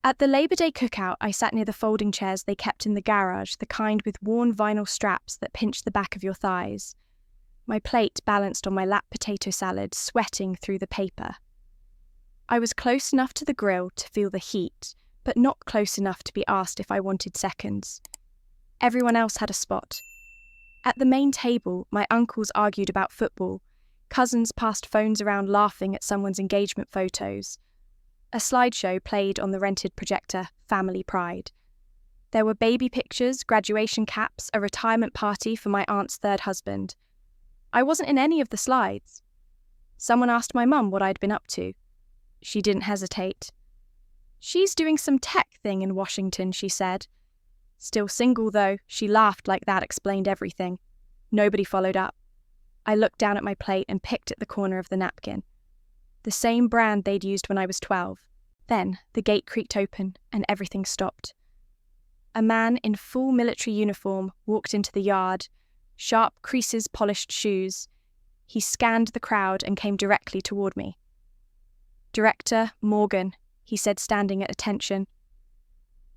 At the Labor Day cookout, I sat near the folding chairs they kept in the garage, the kind with worn vinyl straps that pinch the back of your thighs. My plate balanced on my lap potato salad, sweating through the paper. I was close enough to the grill to feel the heat, but not close enough to be asked if I wanted seconds. Everyone else had a spot. At the main table, my uncles argued about football. Cousins passed phones around laughing at someone's engagement photos. A slideshow played on the rented projector, Family Pride. There were baby pictures, graduation caps, a retirement party for my aunt's third husband. I wasn't in any of the slides. Someone asked my mum what I'd been up to. She didn't hesitate. "She's doing some tech thing in Washington," she said. Still single, though, she laughed like that explained everything. Nobody followed up. I looked down at my plate and picked at the corner of the napkin. The same brand they'd used when I was 12. Then the gate creaked open and everything stopped. A man in full military uniform walked into the yard, sharp creases, polished shoes. He scanned the crowd and came directly toward me. "Director Morgan," he said, standing at attention.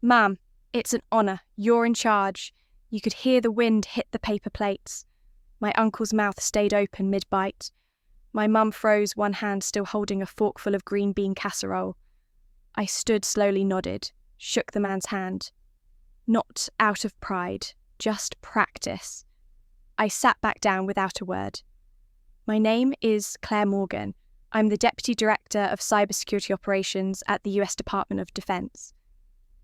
"Ma'am, it's an honor. You're in charge." You could hear the wind hit the paper plates. My uncle's mouth stayed open mid-bite. My mum froze, one hand still holding a forkful of green bean casserole. I stood, slowly nodded, shook the man's hand. Not out of pride, just practice. I sat back down without a word. "My name is Claire Morgan. I'm the Deputy Director of Cybersecurity Operations at the US Department of Defense.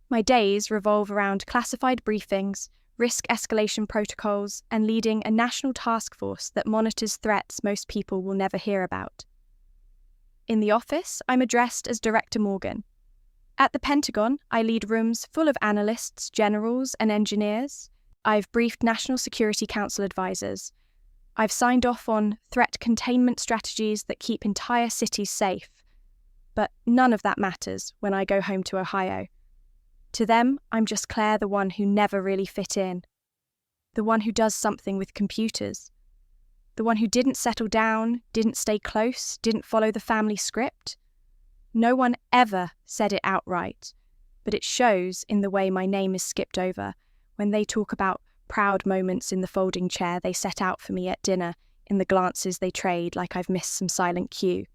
My days revolve around classified briefings, risk escalation protocols, and leading a national task force that monitors threats most people will never hear about. In the office, I'm addressed as Director Morgan. At the Pentagon, I lead rooms full of analysts, generals, and engineers. I've briefed National Security Council advisors. I've signed off on threat containment strategies that keep entire cities safe. But none of that matters when I go home to Ohio. To them, I'm just Claire, the one who never really fit in. The one who does something with computers. The one who didn't settle down, didn't stay close, didn't follow the family script. No one ever said it outright, but it shows in the way my name is skipped over when they talk about proud moments in the folding chair they set out for me at dinner, in the glances they trade like I've missed some silent cue.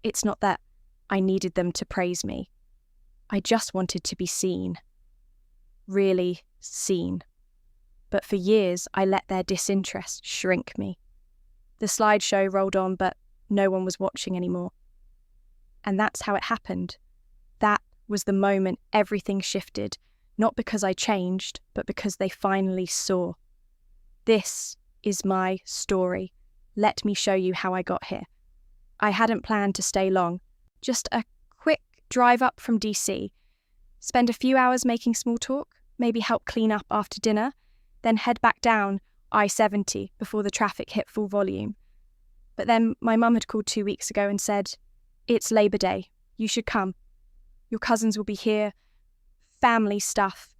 It's not that I needed them to praise me. I just wanted to be seen. Really seen. But for years, I let their disinterest shrink me. The slideshow rolled on, but no one was watching anymore. And that's how it happened. That was the moment everything shifted, not because I changed, but because they finally saw. This is my story. Let me show you how I got here. I hadn't planned to stay long. Just a quick drive up from DC, spend a few hours making small talk, maybe help clean up after dinner, then head back down I-70 before the traffic hit full volume. But then my mum had called 2 weeks ago and said, "It's Labor Day. You should come. Your cousins will be here. Family stuff."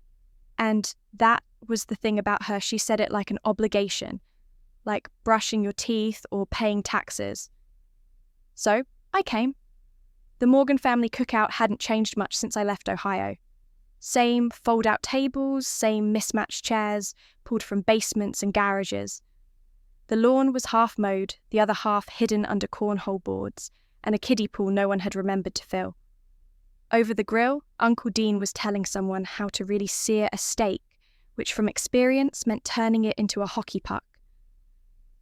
And that was the thing about her. She said it like an obligation, like brushing your teeth or paying taxes. So I came. The Morgan family cookout hadn't changed much since I left Ohio. Same fold-out tables, same mismatched chairs, pulled from basements and garages. The lawn was half mowed, the other half hidden under cornhole boards, and a kiddie pool no one had remembered to fill. Over the grill, Uncle Dean was telling someone how to really sear a steak, which from experience meant turning it into a hockey puck.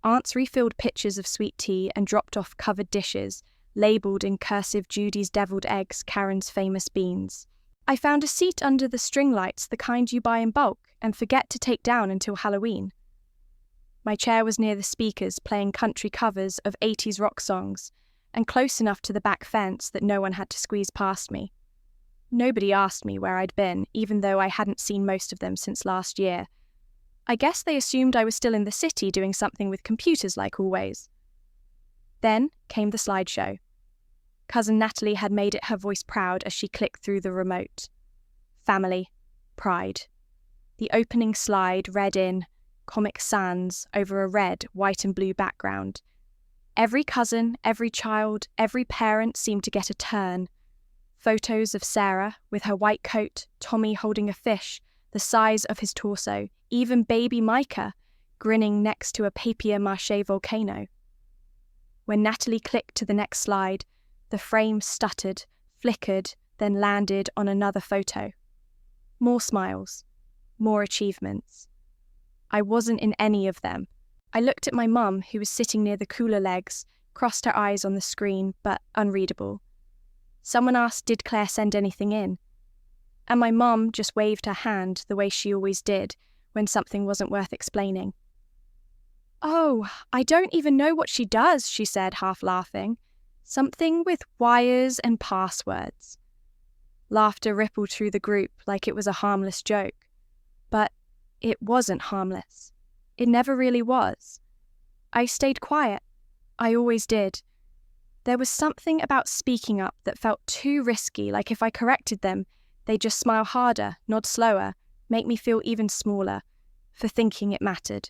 Aunts refilled pitchers of sweet tea and dropped off covered dishes, labelled in cursive Judy's deviled eggs, Karen's famous beans. I found a seat under the string lights, the kind you buy in bulk and forget to take down until Halloween. My chair was near the speakers, playing country covers of 80s rock songs, and close enough to the back fence that no one had to squeeze past me. Nobody asked me where I'd been, even though I hadn't seen most of them since last year. I guess they assumed I was still in the city doing something with computers like always. Then came the slideshow. Cousin Natalie had made it her voice proud as she clicked through the remote. Family, pride. The opening slide read in Comic Sans over a red, white and blue background. Every cousin, every child, every parent seemed to get a turn. Photos of Sarah with her white coat, Tommy holding a fish the size of his torso, even baby Micah grinning next to a papier-mâché volcano. When Natalie clicked to the next slide, the frame stuttered, flickered, then landed on another photo. More smiles, more achievements. I wasn't in any of them. I looked at my mum, who was sitting near the cooler legs, crossed her eyes on the screen, but unreadable. Someone asked, did Claire send anything in? And my mum just waved her hand the way she always did when something wasn't worth explaining. Oh, I don't even know what she does, she said, half laughing. Something with wires and passwords. Laughter rippled through the group like it was a harmless joke. But it wasn't harmless. It never really was. I stayed quiet. I always did. There was something about speaking up that felt too risky, like if I corrected them, they'd just smile harder, nod slower, make me feel even smaller, for thinking it mattered.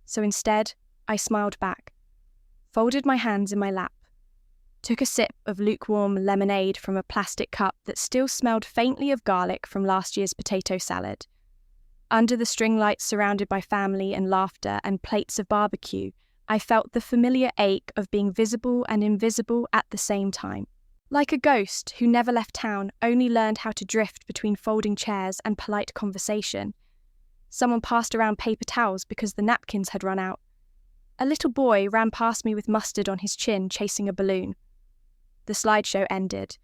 So instead, I smiled back, folded my hands in my lap, took a sip of lukewarm lemonade from a plastic cup that still smelled faintly of garlic from last year's potato salad. Under the string lights surrounded by family and laughter and plates of barbecue, I felt the familiar ache of being visible and invisible at the same time. Like a ghost who never left town, only learned how to drift between folding chairs and polite conversation. Someone passed around paper towels because the napkins had run out. A little boy ran past me with mustard on his chin, chasing a balloon. The slideshow ended.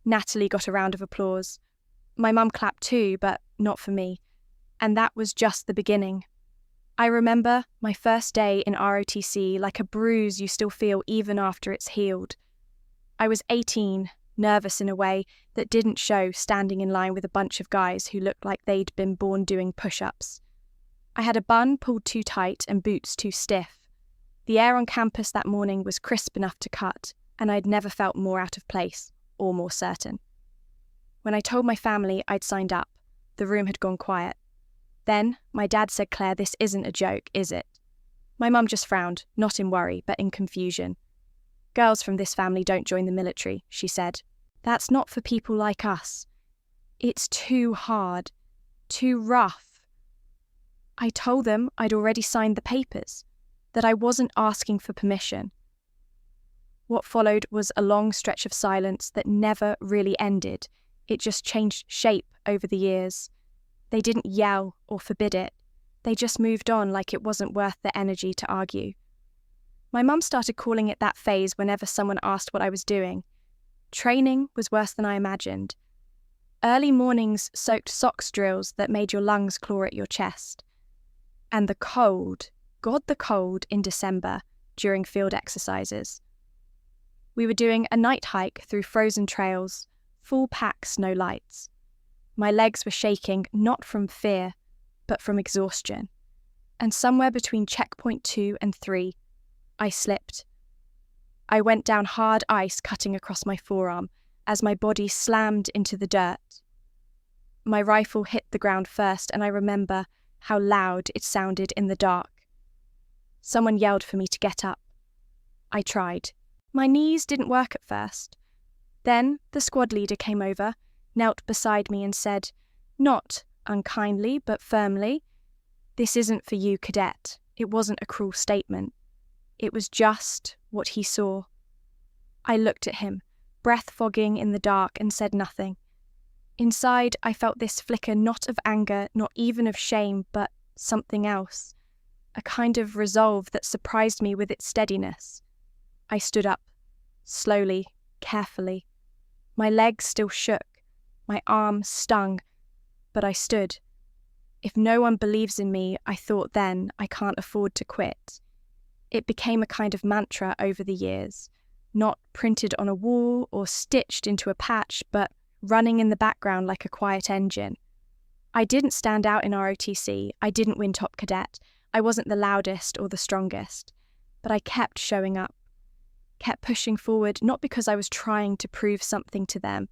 Natalie got a round of applause. My mum clapped too, but not for me. And that was just the beginning. I remember my first day in ROTC like a bruise you still feel even after it's healed. I was 18, nervous in a way that didn't show standing in line with a bunch of guys who looked like they'd been born doing push-ups. I had a bun pulled too tight and boots too stiff. The air on campus that morning was crisp enough to cut, and I'd never felt more out of place or more certain. When I told my family I'd signed up, the room had gone quiet. Then my dad said, "Claire, this isn't a joke, is it?" My mum just frowned, not in worry, but in confusion. "Girls from this family don't join the military," she said. "That's not for people like us. It's too hard, too rough." I told them I'd already signed the papers, that I wasn't asking for permission. What followed was a long stretch of silence that never really ended. It just changed shape over the years. They didn't yell or forbid it. They just moved on like it wasn't worth the energy to argue. My mum started calling it that phase whenever someone asked what I was doing. Training was worse than I imagined. Early mornings soaked socks drills that made your lungs claw at your chest. And the cold, God the cold, in December during field exercises. We were doing a night hike through frozen trails, full packs, no lights. My legs were shaking not from fear, but from exhaustion. And somewhere between checkpoint 2 and 3, I slipped. I went down hard ice cutting across my forearm as my body slammed into the dirt. My rifle hit the ground first, and I remember how loud it sounded in the dark. Someone yelled for me to get up. I tried. My knees didn't work at first. Then the squad leader came over, knelt beside me and said, not unkindly but firmly, "This isn't for you, cadet." It wasn't a cruel statement. It was just what he saw. I looked at him, breath fogging in the dark, and said nothing. Inside, I felt this flicker not of anger, not even of shame, but something else. A kind of resolve that surprised me with its steadiness. I stood up, slowly, carefully. My legs still shook. My arm stung, but I stood. If no one believes in me, I thought then, I can't afford to quit. It became a kind of mantra over the years, not printed on a wall or stitched into a patch, but running in the background like a quiet engine. I didn't stand out in ROTC, I didn't win top cadet, I wasn't the loudest or the strongest, but I kept showing up, kept pushing forward, not because I was trying to prove something to them,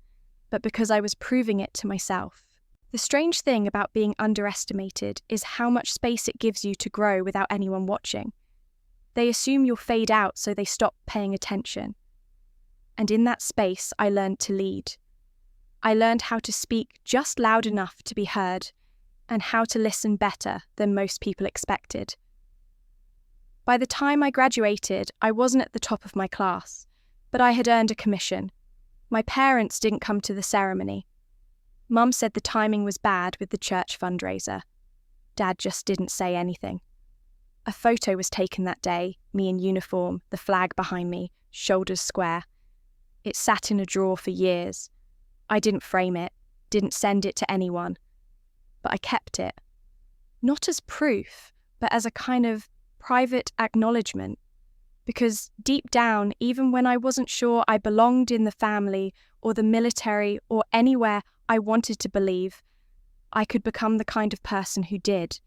but because I was proving it to myself. The strange thing about being underestimated is how much space it gives you to grow without anyone watching. They assume you'll fade out, so they stop paying attention. And in that space, I learned to lead. I learned how to speak just loud enough to be heard and how to listen better than most people expected. By the time I graduated, I wasn't at the top of my class, but I had earned a commission. My parents didn't come to the ceremony. Mum said the timing was bad with the church fundraiser. Dad just didn't say anything. A photo was taken that day, me in uniform, the flag behind me, shoulders square. It sat in a drawer for years. I didn't frame it, didn't send it to anyone, but I kept it. Not as proof, but as a kind of private acknowledgement. Because deep down, even when I wasn't sure I belonged in the family or the military or anywhere I wanted to believe, I could become the kind of person who did.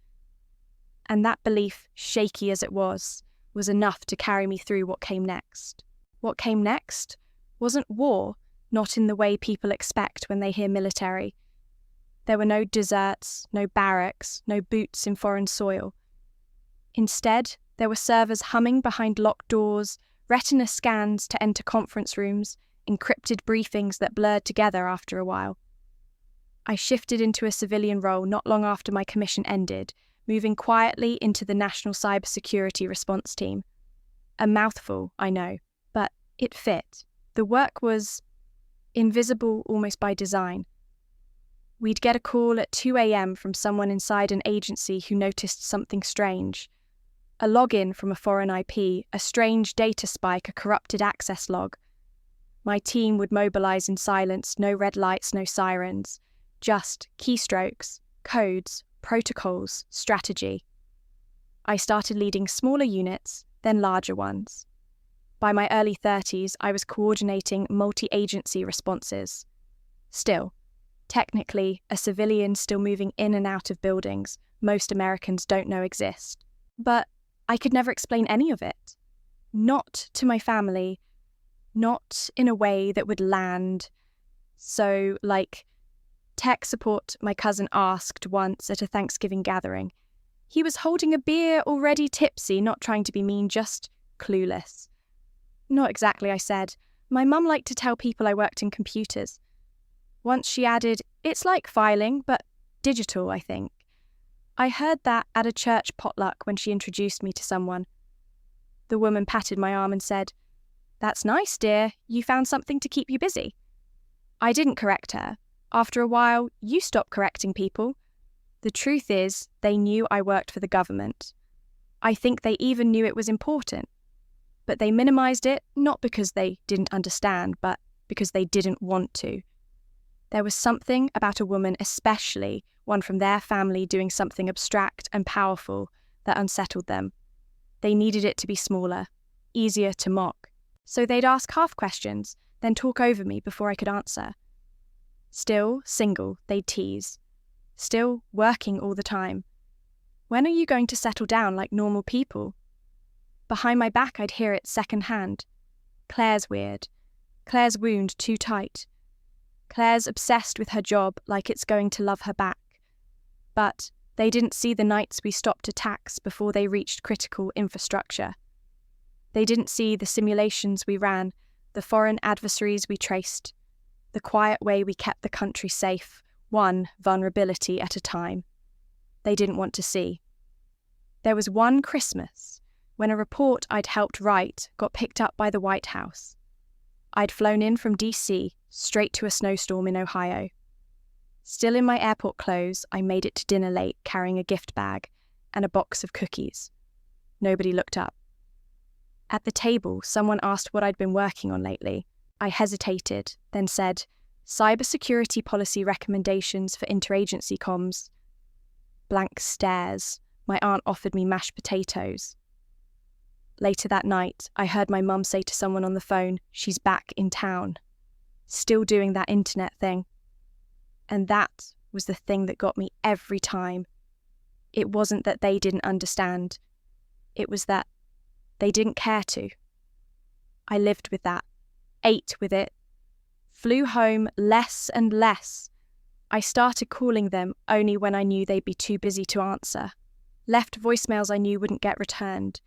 And that belief, shaky as it was enough to carry me through what came next. What came next wasn't war, not in the way people expect when they hear military. There were no deserts, no barracks, no boots in foreign soil. Instead, there were servers humming behind locked doors, retina scans to enter conference rooms, encrypted briefings that blurred together after a while. I shifted into a civilian role not long after my commission ended, moving quietly into the National Cybersecurity Response Team. A mouthful, I know, but it fit. The work was invisible almost by design. We'd get a call at 2 a.m. from someone inside an agency who noticed something strange. A login from a foreign IP, a strange data spike, a corrupted access log. My team would mobilize in silence, no red lights, no sirens. Just keystrokes, codes, protocols, strategy. I started leading smaller units, then larger ones. By my early 30s, I was coordinating multi-agency responses. Still, technically, a civilian still moving in and out of buildings most Americans don't know exist. But I could never explain any of it. Not to my family, not in a way that would land. So, like, tech support, my cousin asked once at a Thanksgiving gathering. He was holding a beer, already tipsy, not trying to be mean, just clueless. Not exactly, I said. My mum liked to tell people I worked in computers. Once she added, it's like filing, but digital, I think. I heard that at a church potluck when she introduced me to someone. The woman patted my arm and said, "That's nice, dear. You found something to keep you busy." I didn't correct her. After a while, you stop correcting people. The truth is, they knew I worked for the government. I think they even knew it was important. But they minimized it, not because they didn't understand, but because they didn't want to. There was something about a woman, especially one from their family, doing something abstract and powerful that unsettled them. They needed it to be smaller, easier to mock. So they'd ask half questions, then talk over me before I could answer. Still single, they'd tease. Still working all the time. When are you going to settle down like normal people? Behind my back, I'd hear it secondhand. Claire's weird. Claire's wound too tight. Claire's obsessed with her job like it's going to love her back. But they didn't see the nights we stopped attacks before they reached critical infrastructure. They didn't see the simulations we ran, the foreign adversaries we traced, the quiet way we kept the country safe, one vulnerability at a time. They didn't want to see. There was one Christmas when a report I'd helped write got picked up by the White House. I'd flown in from DC straight to a snowstorm in Ohio. Still in my airport clothes, I made it to dinner late carrying a gift bag and a box of cookies. Nobody looked up. At the table, someone asked what I'd been working on lately. I hesitated, then said, "Cybersecurity policy recommendations for interagency comms." Blank stares. My aunt offered me mashed potatoes. Later that night, I heard my mum say to someone on the phone, she's back in town. Still doing that internet thing. And that was the thing that got me every time. It wasn't that they didn't understand. It was that they didn't care to. I lived with that, ate with it, flew home less and less. I started calling them only when I knew they'd be too busy to answer. Left voicemails I knew wouldn't get returned.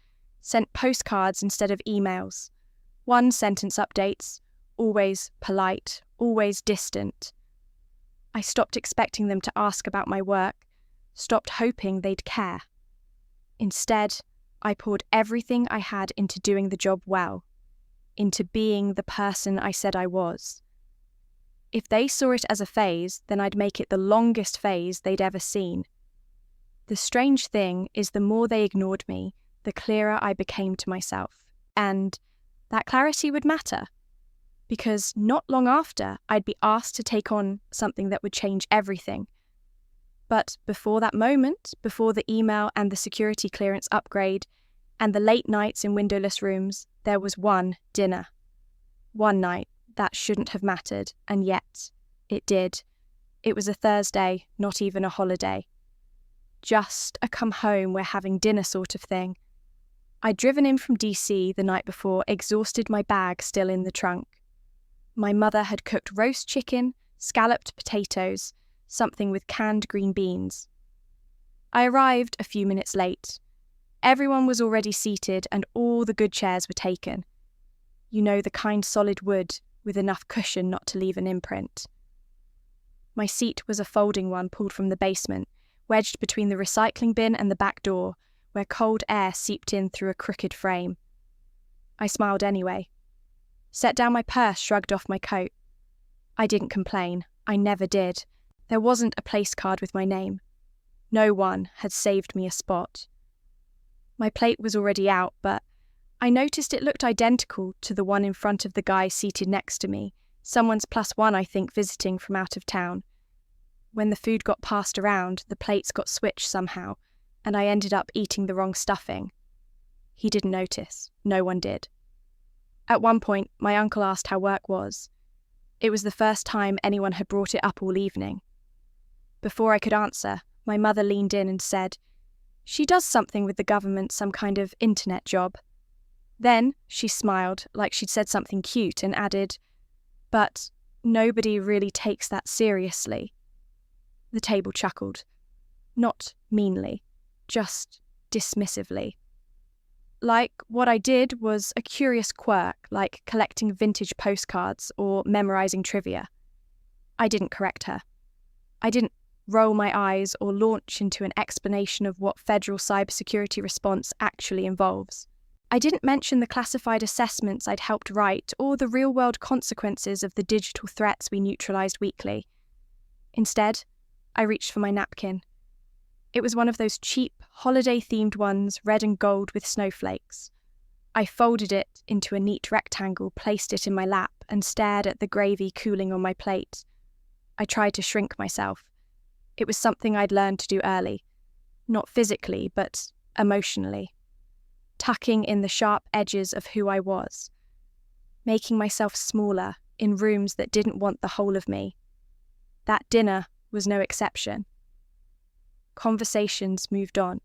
Sent postcards instead of emails. One-sentence updates, always polite, always distant. I stopped expecting them to ask about my work, stopped hoping they'd care. Instead, I poured everything I had into doing the job well, into being the person I said I was. If they saw it as a phase, then I'd make it the longest phase they'd ever seen. The strange thing is the more they ignored me, the clearer I became to myself. And that clarity would matter, because not long after, I'd be asked to take on something that would change everything. But before that moment, before the email and the security clearance upgrade, and the late nights in windowless rooms, there was one dinner. One night that shouldn't have mattered, and yet it did. It was a Thursday, not even a holiday. Just a come home, we're having dinner sort of thing. I'd driven in from DC the night before, exhausted, my bag still in the trunk. My mother had cooked roast chicken, scalloped potatoes, something with canned green beans. I arrived a few minutes late. Everyone was already seated and all the good chairs were taken. You know, the kind solid wood with enough cushion not to leave an imprint. My seat was a folding one pulled from the basement, wedged between the recycling bin and the back door, where cold air seeped in through a crooked frame. I smiled anyway. Set down my purse, shrugged off my coat. I didn't complain. I never did. There wasn't a place card with my name. No one had saved me a spot. My plate was already out, but I noticed it looked identical to the one in front of the guy seated next to me, someone's +1, I think, visiting from out of town. When the food got passed around, the plates got switched somehow, and I ended up eating the wrong stuffing. He didn't notice. No one did. At one point, my uncle asked how work was. It was the first time anyone had brought it up all evening. Before I could answer, my mother leaned in and said, "She does something with the government, some kind of internet job." Then she smiled, like she'd said something cute, and added, "But nobody really takes that seriously." The table chuckled. Not meanly, just dismissively. Like what I did was a curious quirk, like collecting vintage postcards or memorizing trivia. I didn't correct her. I didn't roll my eyes or launch into an explanation of what federal cybersecurity response actually involves. I didn't mention the classified assessments I'd helped write or the real-world consequences of the digital threats we neutralized weekly. Instead, I reached for my napkin. It was one of those cheap, holiday-themed ones, red and gold with snowflakes. I folded it into a neat rectangle, placed it in my lap, and stared at the gravy cooling on my plate. I tried to shrink myself. It was something I'd learned to do early. Not physically, but emotionally. Tucking in the sharp edges of who I was. Making myself smaller in rooms that didn't want the whole of me. That dinner was no exception. Conversations moved on.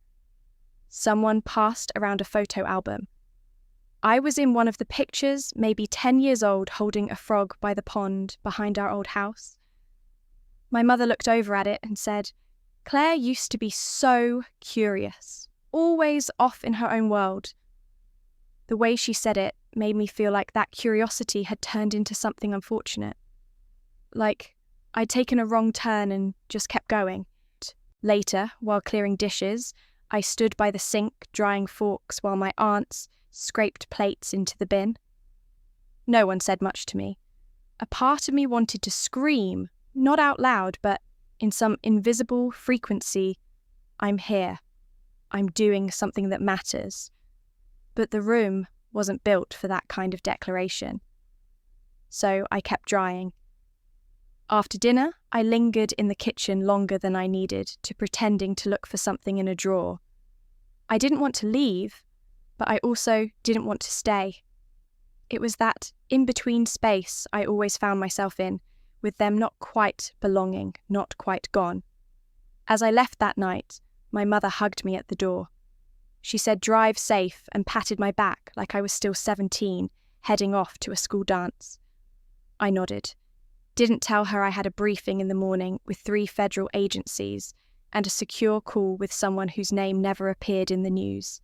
Someone passed around a photo album. I was in one of the pictures, maybe 10 years old, holding a frog by the pond behind our old house. My mother looked over at it and said, "Claire used to be so curious, always off in her own world." The way she said it made me feel like that curiosity had turned into something unfortunate. Like I'd taken a wrong turn and just kept going. Later, while clearing dishes, I stood by the sink drying forks while my aunts scraped plates into the bin. No one said much to me. A part of me wanted to scream, not out loud, but in some invisible frequency, "I'm here. I'm doing something that matters." But the room wasn't built for that kind of declaration. So I kept drying. After dinner, I lingered in the kitchen longer than I needed to, pretending to look for something in a drawer. I didn't want to leave, but I also didn't want to stay. It was that in-between space I always found myself in, with them not quite belonging, not quite gone. As I left that night, my mother hugged me at the door. She said, "Drive safe," and patted my back like I was still 17, heading off to a school dance. I nodded. Didn't tell her I had a briefing in the morning with 3 federal agencies and a secure call with someone whose name never appeared in the news.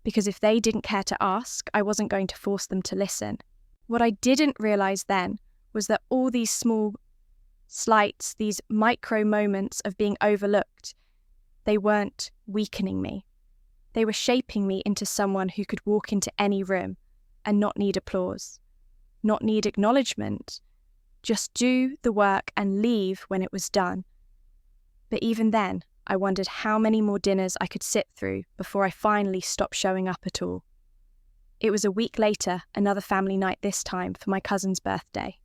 Because if they didn't care to ask, I wasn't going to force them to listen. What I didn't realize then was that all these small slights, these micro moments of being overlooked, they weren't weakening me. They were shaping me into someone who could walk into any room and not need applause, not need acknowledgement, just do the work and leave when it was done. But even then, I wondered how many more dinners I could sit through before I finally stopped showing up at all. It was a week later, another family night this time for my cousin's birthday.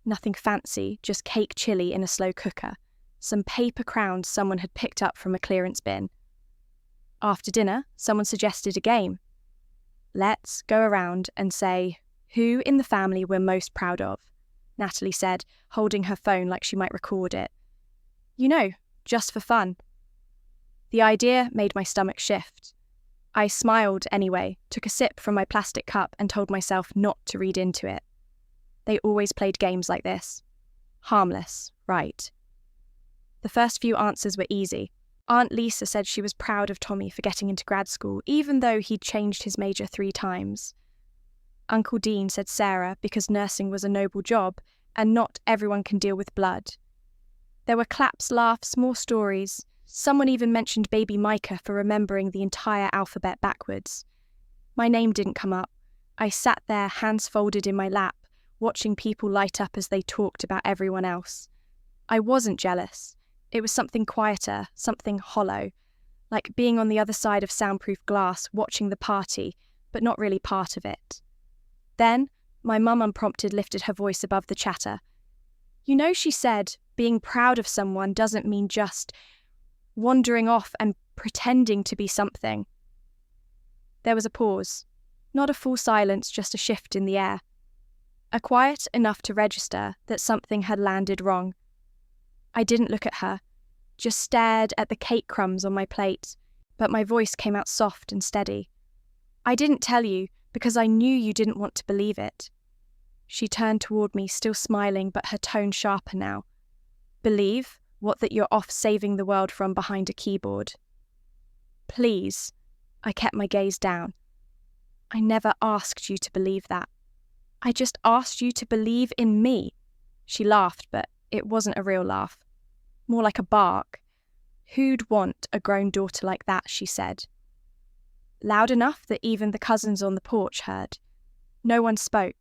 Nothing fancy, just cake chili in a slow cooker, some paper crowns someone had picked up from a clearance bin. After dinner, someone suggested a game. Let's go around and say who in the family we're most proud of, Natalie said, holding her phone like she might record it. You know, just for fun. The idea made my stomach shift. I smiled anyway, took a sip from my plastic cup and told myself not to read into it. They always played games like this. Harmless, right? The first few answers were easy. Aunt Lisa said she was proud of Tommy for getting into grad school, even though he'd changed his major 3 times. Uncle Dean said Sarah because nursing was a noble job and not everyone can deal with blood. There were claps, laughs, more stories. Someone even mentioned baby Micah for remembering the entire alphabet backwards. My name didn't come up. I sat there, hands folded in my lap, watching people light up as they talked about everyone else. I wasn't jealous. It was something quieter, something hollow, like being on the other side of soundproof glass, watching the party, but not really part of it. Then, my mum unprompted lifted her voice above the chatter. You know, she said, being proud of someone doesn't mean just wandering off and pretending to be something. There was a pause. Not a full silence, just a shift in the air. A quiet enough to register that something had landed wrong. I didn't look at her, just stared at the cake crumbs on my plate, but my voice came out soft and steady. I didn't tell you because I knew you didn't want to believe it. She turned toward me, still smiling, but her tone sharper now. Believe what that you're off saving the world from behind a keyboard. Please. I kept my gaze down. I never asked you to believe that. I just asked you to believe in me. She laughed, but it wasn't a real laugh. More like a bark. Who'd want a grown daughter like that, she said. Loud enough that even the cousins on the porch heard. No one spoke.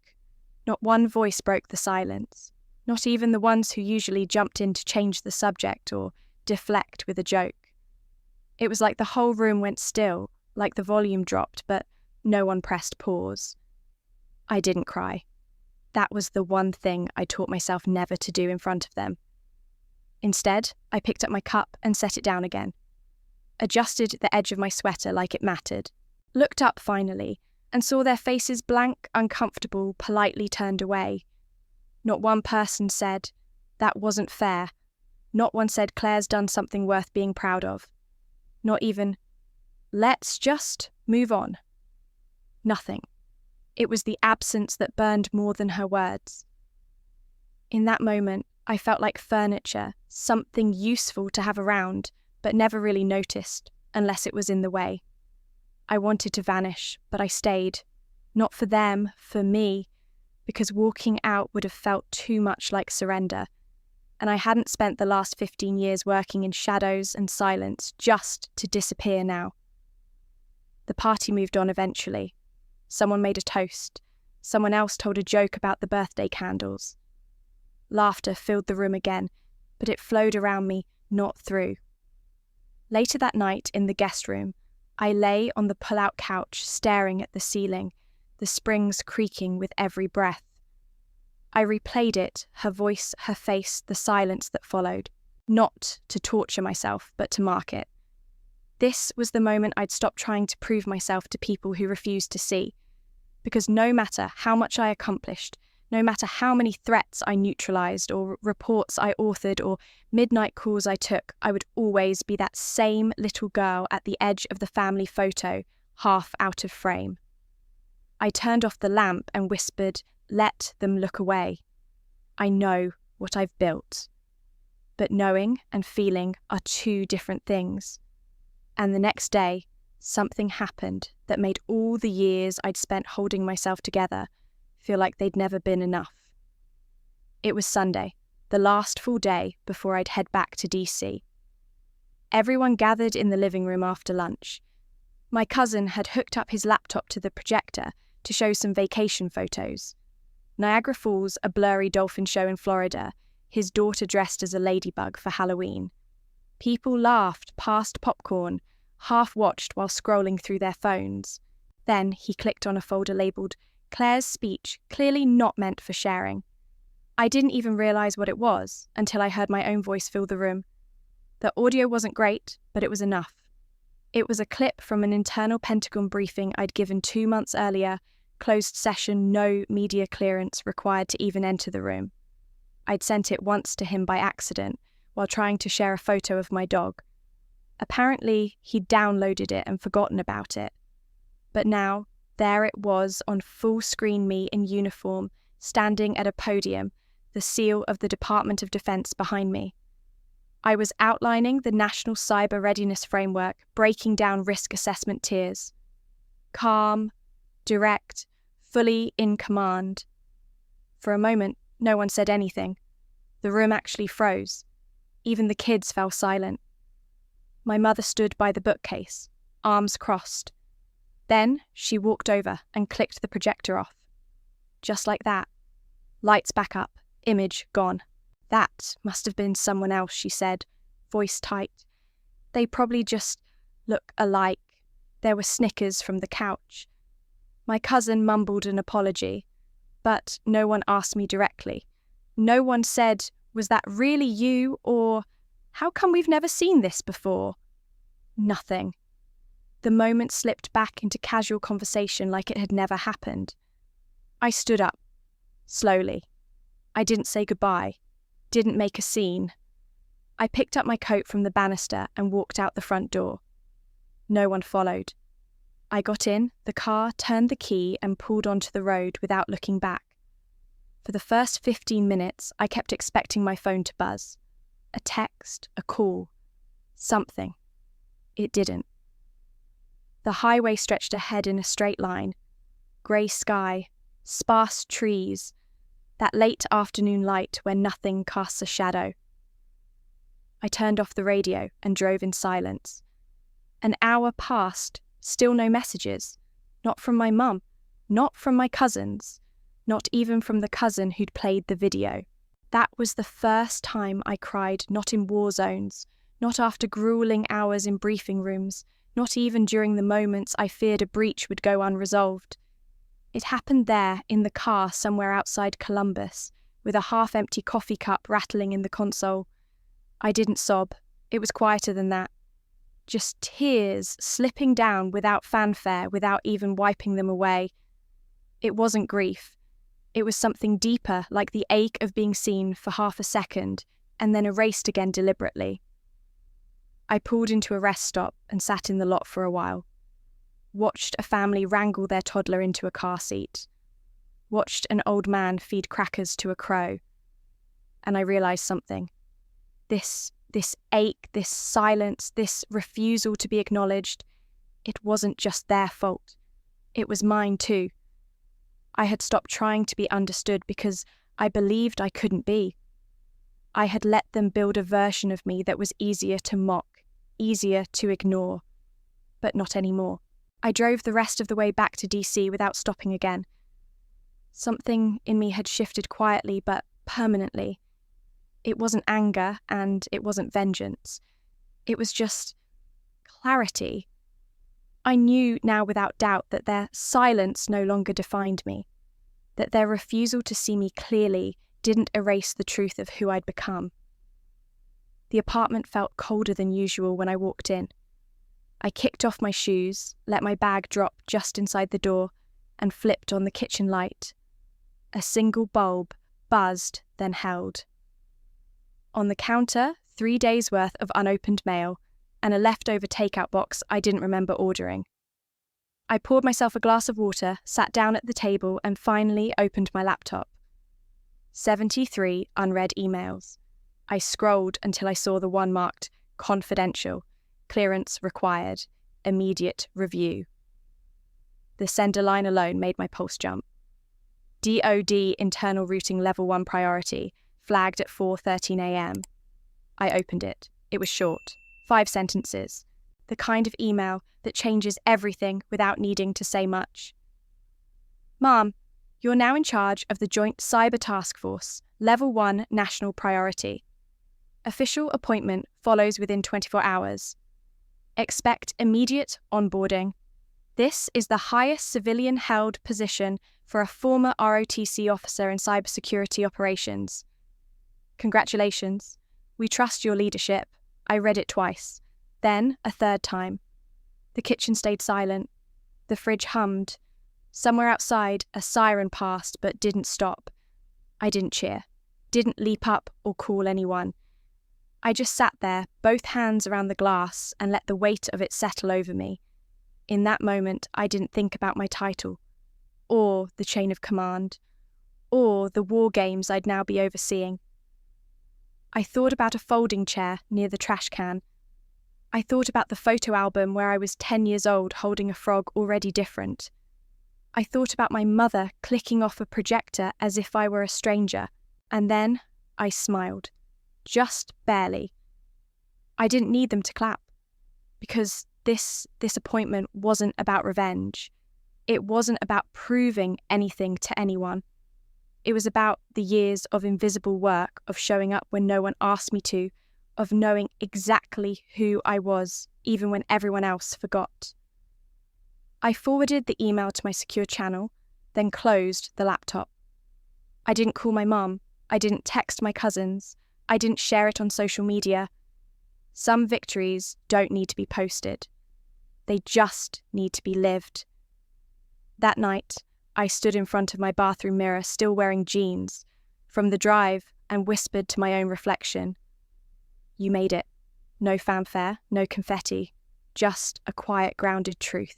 Not one voice broke the silence. Not even the ones who usually jumped in to change the subject or deflect with a joke. It was like the whole room went still, like the volume dropped, but no one pressed pause. I didn't cry. That was the one thing I taught myself never to do in front of them. Instead, I picked up my cup and set it down again. Adjusted the edge of my sweater like it mattered. Looked up finally, and saw their faces blank, uncomfortable, politely turned away. Not one person said, that wasn't fair. Not one said Claire's done something worth being proud of. Not even, let's just move on. Nothing. It was the absence that burned more than her words. In that moment, I felt like furniture, something useful to have around, but never really noticed, unless it was in the way. I wanted to vanish, but I stayed. Not for them, for me, because walking out would have felt too much like surrender, and I hadn't spent the last 15 years working in shadows and silence just to disappear now. The party moved on eventually. Someone made a toast. Someone else told a joke about the birthday candles. Laughter filled the room again, but it flowed around me, not through. Later that night, in the guest room, I lay on the pull-out couch staring at the ceiling, the springs creaking with every breath. I replayed it, her voice, her face, the silence that followed, not to torture myself, but to mark it. This was the moment I'd stopped trying to prove myself to people who refused to see, because no matter how much I accomplished, no matter how many threats I neutralized or reports I authored or midnight calls I took, I would always be that same little girl at the edge of the family photo, half out of frame. I turned off the lamp and whispered, let them look away. I know what I've built. But knowing and feeling are two different things. And the next day, something happened that made all the years I'd spent holding myself together feel like they'd never been enough. It was Sunday, the last full day before I'd head back to DC. Everyone gathered in the living room after lunch. My cousin had hooked up his laptop to the projector to show some vacation photos. Niagara Falls, a blurry dolphin show in Florida, his daughter dressed as a ladybug for Halloween. People laughed, passed popcorn, half-watched while scrolling through their phones. Then he clicked on a folder labelled Claire's speech, clearly not meant for sharing. I didn't even realise what it was until I heard my own voice fill the room. The audio wasn't great, but it was enough. It was a clip from an internal Pentagon briefing I'd given 2 months earlier, closed session, no media clearance required to even enter the room. I'd sent it once to him by accident while trying to share a photo of my dog. Apparently, he'd downloaded it and forgotten about it. But now, there it was on full-screen me in uniform, standing at a podium, the seal of the Department of Defense behind me. I was outlining the National Cyber Readiness Framework, breaking down risk assessment tiers. Calm, direct, fully in command. For a moment, no one said anything. The room actually froze. Even the kids fell silent. My mother stood by the bookcase, arms crossed. Then she walked over and clicked the projector off. Just like that. Lights back up, image gone. That must have been someone else, she said, voice tight. They probably just look alike. There were snickers from the couch. My cousin mumbled an apology, but no one asked me directly. No one said, "Was that really you?" or "How come we've never seen this before?" Nothing. The moment slipped back into casual conversation like it had never happened. I stood up, slowly. I didn't say goodbye, didn't make a scene. I picked up my coat from the banister and walked out the front door. No one followed. I got in the car, turned the key and pulled onto the road without looking back. For the first 15 minutes, I kept expecting my phone to buzz. A text, a call, something. It didn't. The highway stretched ahead in a straight line. Grey sky, sparse trees, that late afternoon light where nothing casts a shadow. I turned off the radio and drove in silence. An hour passed, still no messages. Not from my mum, not from my cousins, not even from the cousin who'd played the video. That was the first time I cried not in war zones, not after grueling hours in briefing rooms, not even during the moments I feared a breach would go unresolved. It happened there, in the car somewhere outside Columbus, with a half-empty coffee cup rattling in the console. I didn't sob. It was quieter than that. Just tears slipping down without fanfare, without even wiping them away. It wasn't grief. It was something deeper, like the ache of being seen for half a second, and then erased again deliberately. I pulled into a rest stop and sat in the lot for a while. Watched a family wrangle their toddler into a car seat. Watched an old man feed crackers to a crow. And I realised something. This ache, this silence, this refusal to be acknowledged, it wasn't just their fault. It was mine too. I had stopped trying to be understood because I believed I couldn't be. I had let them build a version of me that was easier to mock, easier to ignore. But not anymore. I drove the rest of the way back to DC without stopping again. Something in me had shifted quietly but permanently. It wasn't anger and it wasn't vengeance. It was just clarity. I knew now without doubt that their silence no longer defined me, that their refusal to see me clearly didn't erase the truth of who I'd become. The apartment felt colder than usual when I walked in. I kicked off my shoes, let my bag drop just inside the door, and flipped on the kitchen light. A single bulb buzzed, then held. On the counter, 3 days' worth of unopened mail, and a leftover takeout box I didn't remember ordering. I poured myself a glass of water, sat down at the table, and finally opened my laptop. 73 unread emails. I scrolled until I saw the one marked confidential, clearance required, immediate review. The sender line alone made my pulse jump. DoD internal routing level 1 priority, flagged at 4:13 a.m. I opened it. It was short, 5 sentences, the kind of email that changes everything without needing to say much. Mom, you're now in charge of the Joint Cyber Task Force, Level 1 National Priority. Official appointment follows within 24 hours. Expect immediate onboarding. This is the highest civilian-held position for a former ROTC officer in cybersecurity operations. Congratulations. We trust your leadership. I read it twice, then a third time. The kitchen stayed silent. The fridge hummed. Somewhere outside, a siren passed but didn't stop. I didn't cheer, didn't leap up or call anyone. I just sat there, both hands around the glass, and let the weight of it settle over me. In that moment, I didn't think about my title, or the chain of command, or the war games I'd now be overseeing. I thought about a folding chair near the trash can. I thought about the photo album where I was 10 years old holding a frog already different. I thought about my mother clicking off a projector as if I were a stranger, and then I smiled. Just barely. I didn't need them to clap, because this appointment wasn't about revenge. It wasn't about proving anything to anyone. It was about the years of invisible work, of showing up when no one asked me to, of knowing exactly who I was, even when everyone else forgot. I forwarded the email to my secure channel, then closed the laptop. I didn't call my mum. I didn't text my cousins. I didn't share it on social media. Some victories don't need to be posted. They just need to be lived. That night, I stood in front of my bathroom mirror, still wearing jeans, from the drive, and whispered to my own reflection, "You made it. No fanfare, no confetti, just a quiet, grounded truth.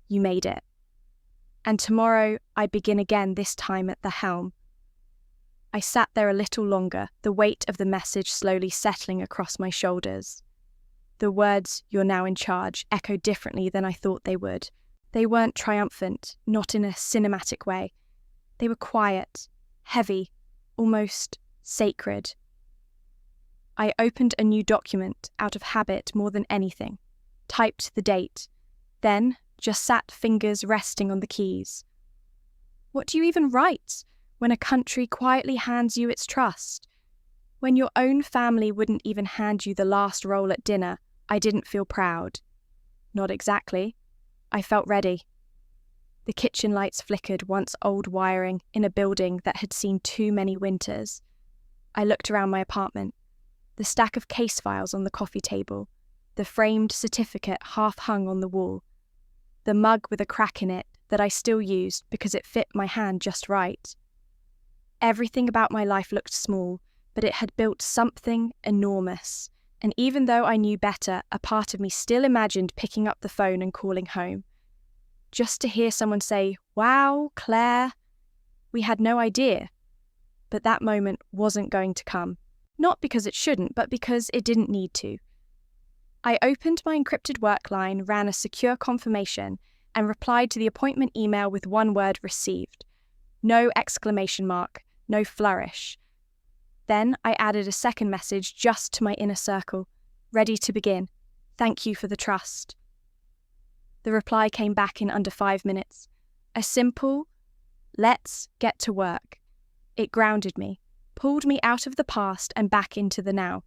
You made it." And tomorrow I begin again, this time at the helm. I sat there a little longer, the weight of the message slowly settling across my shoulders. The words, "You're now in charge," echoed differently than I thought they would. They weren't triumphant, not in a cinematic way. They were quiet, heavy, almost sacred. I opened a new document out of habit more than anything, typed the date, then just sat, fingers resting on the keys. What do you even write when a country quietly hands you its trust? When your own family wouldn't even hand you the last roll at dinner, I didn't feel proud. Not exactly. I felt ready. The kitchen lights flickered, once old wiring, in a building that had seen too many winters. I looked around my apartment. The stack of case files on the coffee table, the framed certificate half hung on the wall, the mug with a crack in it that I still used because it fit my hand just right. Everything about my life looked small, but it had built something enormous. And even though I knew better, a part of me still imagined picking up the phone and calling home. Just to hear someone say, "Wow, Claire." We had no idea. But that moment wasn't going to come. Not because it shouldn't, but because it didn't need to. I opened my encrypted work line, ran a secure confirmation, and replied to the appointment email with one word, "Received." No exclamation mark, no flourish. Then I added a second message just to my inner circle, ready to begin. "Thank you for the trust." The reply came back in under 5 minutes. A simple, "Let's get to work." It grounded me, pulled me out of the past and back into the now.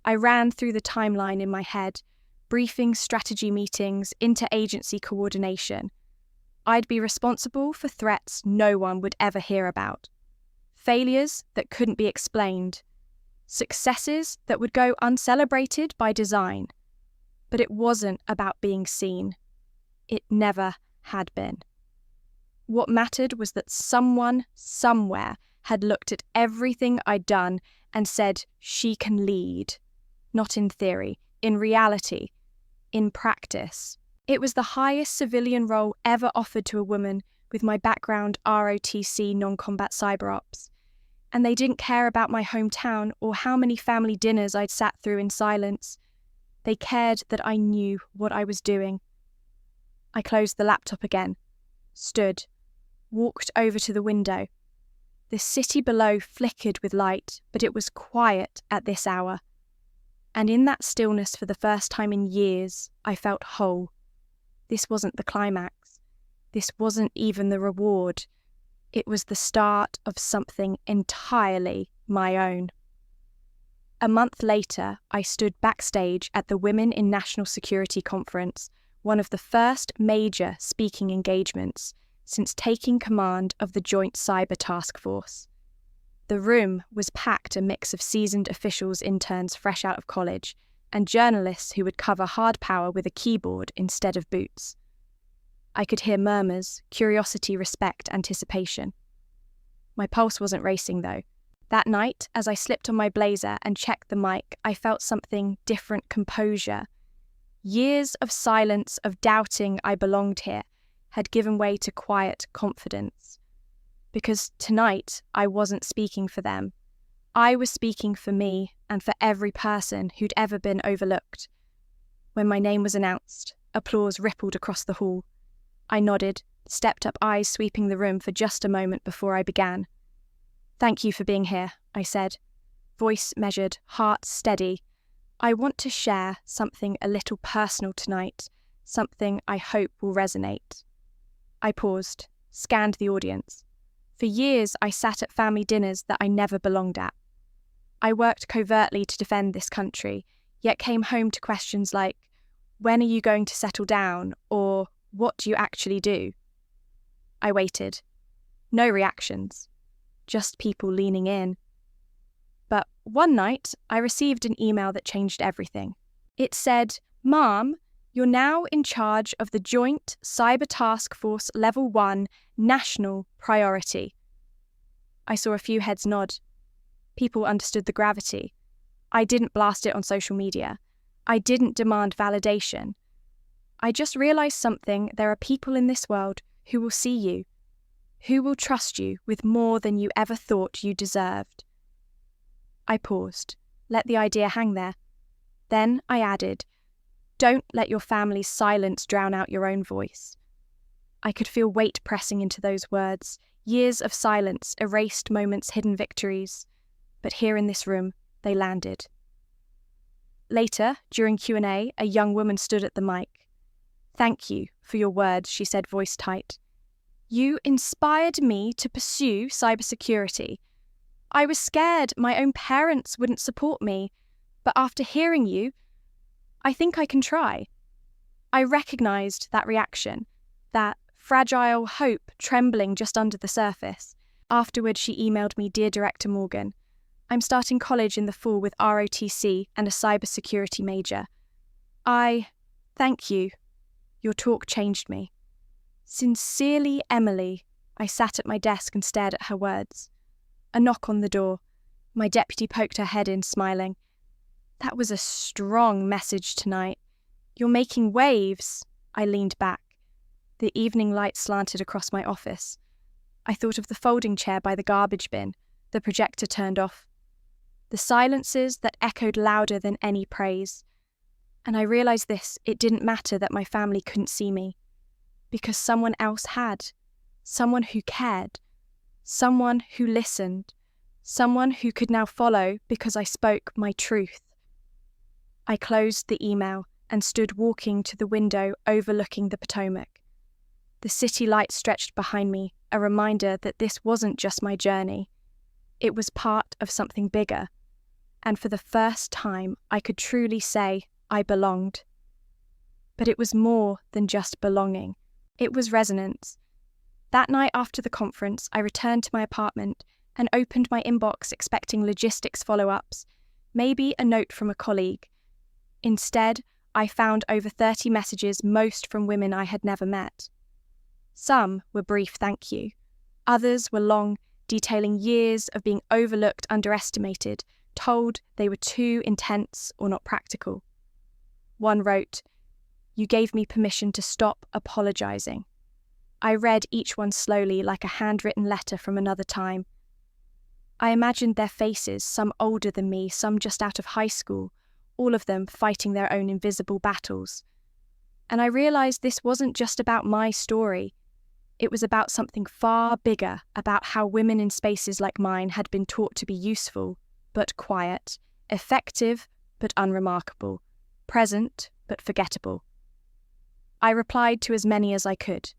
I ran through the timeline in my head, briefings, strategy meetings, interagency coordination. I'd be responsible for threats no one would ever hear about. Failures that couldn't be explained. Successes that would go uncelebrated by design. But it wasn't about being seen. It never had been. What mattered was that someone, somewhere, had looked at everything I'd done and said, "She can lead." Not in theory, in reality, in practice. It was the highest civilian role ever offered to a woman with my background ROTC non-combat cyber ops. And they didn't care about my hometown or how many family dinners I'd sat through in silence. They cared that I knew what I was doing. I closed the laptop again, stood, walked over to the window. The city below flickered with light, but it was quiet at this hour. And in that stillness, for the first time in years, I felt whole. This wasn't the climax. This wasn't even the reward. It was the start of something entirely my own. A month later, I stood backstage at the Women in National Security Conference, one of the first major speaking engagements since taking command of the Joint Cyber Task Force. The room was packed, a mix of seasoned officials, interns fresh out of college, and journalists who would cover hard power with a keyboard instead of boots. I could hear murmurs, curiosity, respect, anticipation. My pulse wasn't racing, though. That night, as I slipped on my blazer and checked the mic, I felt something different: composure. Years of silence, of doubting I belonged here, had given way to quiet confidence. Because tonight, I wasn't speaking for them. I was speaking for me and for every person who'd ever been overlooked. When my name was announced, applause rippled across the hall. I nodded, stepped up, eyes sweeping the room for just a moment before I began. "Thank you for being here," I said, voice measured, heart steady. "I want to share something a little personal tonight, something I hope will resonate." I paused, scanned the audience. For years, I sat at family dinners that I never belonged at. I worked covertly to defend this country, yet came home to questions like, "When are you going to settle down?" or "What do you actually do?" I waited. No reactions. Just people leaning in. But one night, I received an email that changed everything. It said, "Mom, you're now in charge of the Joint Cyber Task Force Level 1 National Priority." I saw a few heads nod. People understood the gravity. I didn't blast it on social media. I didn't demand validation. I just realized something: there are people in this world who will see you, who will trust you with more than you ever thought you deserved. I paused, let the idea hang there. Then I added, "Don't let your family's silence drown out your own voice." I could feel weight pressing into those words, years of silence, erased moments, hidden victories. But here in this room, they landed. Later, during Q&A, a young woman stood at the mic. "Thank you for your words," she said, voice tight. "You inspired me to pursue cybersecurity. I was scared my own parents wouldn't support me, but after hearing you, I think I can try." I recognized that reaction, that fragile hope trembling just under the surface. Afterward, she emailed me, "Dear Director Morgan, I'm starting college in the fall with ROTC and a cybersecurity major. Thank you. Your talk changed me. Sincerely, Emily." I sat at my desk and stared at her words. A knock on the door. My deputy poked her head in, smiling. "That was a strong message tonight. You're making waves." I leaned back. The evening light slanted across my office. I thought of the folding chair by the garbage bin, the projector turned off. The silences that echoed louder than any praise. And I realized this: it didn't matter that my family couldn't see me. Because someone else had. Someone who cared. Someone who listened. Someone who could now follow because I spoke my truth. I closed the email and stood walking to the window overlooking the Potomac. The city light stretched behind me, a reminder that this wasn't just my journey. It was part of something bigger. And for the first time, I could truly say I belonged. But it was more than just belonging. It was resonance. That night after the conference, I returned to my apartment and opened my inbox expecting logistics follow-ups, maybe a note from a colleague. Instead, I found over 30 messages, most from women I had never met. Some were brief thank you. Others were long, detailing years of being overlooked, underestimated, told they were too intense or not practical. One wrote, "You gave me permission to stop apologizing." I read each one slowly, like a handwritten letter from another time. I imagined their faces, some older than me, some just out of high school, all of them fighting their own invisible battles. And I realized this wasn't just about my story. It was about something far bigger, about how women in spaces like mine had been taught to be useful, but quiet, effective, but unremarkable, present, but forgettable. I replied to as many as I could,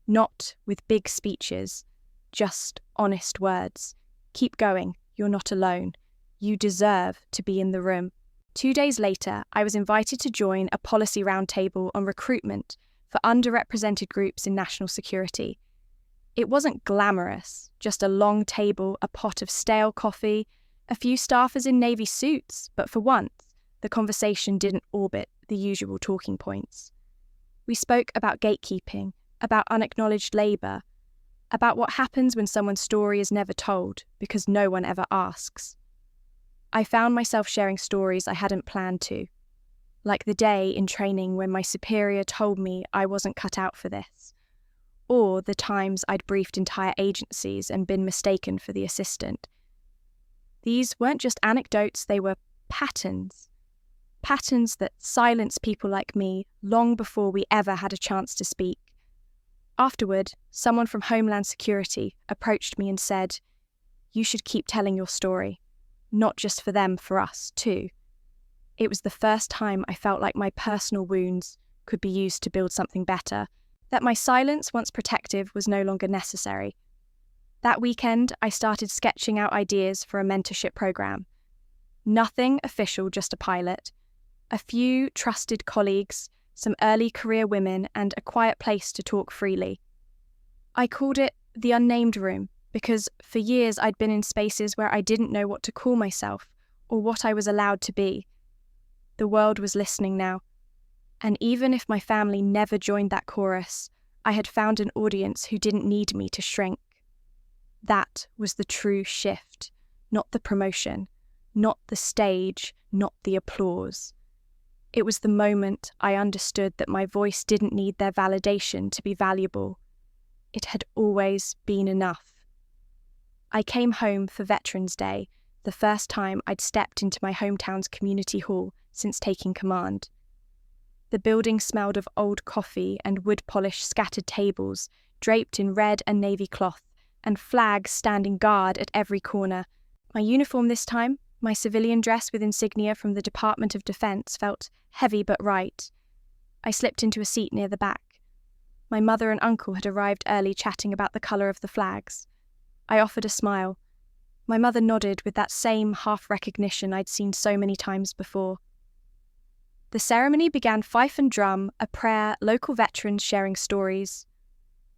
not with big speeches, just honest words. Keep going, you're not alone. You deserve to be in the room. 2 days later, I was invited to join a policy roundtable on recruitment for underrepresented groups in national security. It wasn't glamorous, just a long table, a pot of stale coffee, a few staffers in navy suits, but for once, the conversation didn't orbit the usual talking points. We spoke about gatekeeping, about unacknowledged labour, about what happens when someone's story is never told because no one ever asks. I found myself sharing stories I hadn't planned to, like the day in training when my superior told me I wasn't cut out for this, or the times I'd briefed entire agencies and been mistaken for the assistant. These weren't just anecdotes, they were patterns. Patterns that silenced people like me long before we ever had a chance to speak. Afterward, someone from Homeland Security approached me and said, "You should keep telling your story. Not just for them, for us, too." It was the first time I felt like my personal wounds could be used to build something better, that my silence, once protective, was no longer necessary. That weekend, I started sketching out ideas for a mentorship program. Nothing official, just a pilot. A few trusted colleagues, some early career women, and a quiet place to talk freely. I called it the unnamed room because for years I'd been in spaces where I didn't know what to call myself or what I was allowed to be. The world was listening now, and even if my family never joined that chorus, I had found an audience who didn't need me to shrink. That was the true shift, not the promotion, not the stage, not the applause. It was the moment I understood that my voice didn't need their validation to be valuable. It had always been enough. I came home for Veterans Day, the first time I'd stepped into my hometown's community hall since taking command. The building smelled of old coffee and wood-polished scattered tables, draped in red and navy cloth, and flags standing guard at every corner. My uniform this time, my civilian dress with insignia from the Department of Defense, felt heavy but right. I slipped into a seat near the back. My mother and uncle had arrived early, chatting about the colour of the flags. I offered a smile. My mother nodded with that same half-recognition I'd seen so many times before. The ceremony began fife and drum, a prayer, local veterans sharing stories.